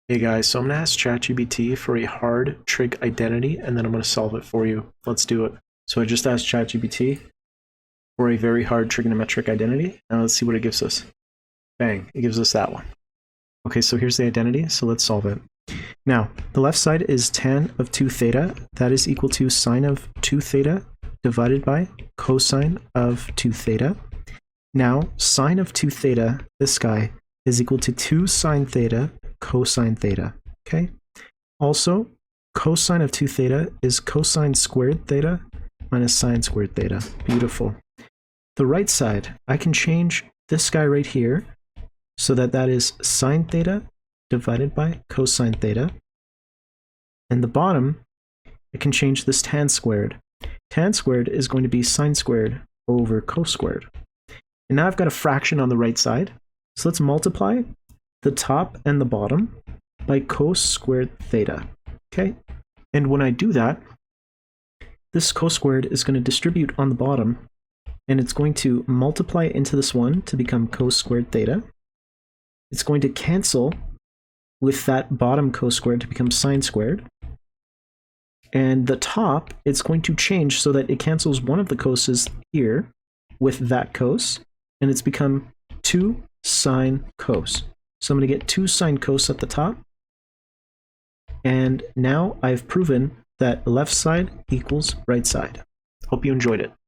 Hey guys, so I'm going to ask ChatGPT for a hard trig identity, and then I'm going to solve it for you. Let's do it. So I just asked ChatGPT for a very hard trigonometric identity. Now let's see what it gives us. Bang, it gives us that one. Okay, so here's the identity, so let's solve it. Now, the left side is tan of 2 theta. That is equal to sine of 2 theta divided by cosine of 2 theta. Now, sine of 2 theta, this guy, is equal to 2 sine theta cosine theta, okay? Also, cosine of 2 theta is cosine squared theta minus sine squared theta. Beautiful. The right side, I can change this guy right here so that that is sine theta divided by cosine theta. And the bottom, I can change this tan squared. Tan squared is going to be sine squared over cos squared. And now I've got a fraction on the right side. So let's multiply the top and the bottom by cos squared theta, okay? And when I do that, this cos squared is going to distribute on the bottom, and it's going to multiply into this one to become cos squared theta. It's going to cancel with that bottom cos squared to become sine squared. And the top, it's going to change so that it cancels one of the coses here with that cos, and it's become 2 sine cos. So I'm going to get 2 sine cos at the top. And now I've proven that left side equals right side. Hope you enjoyed it.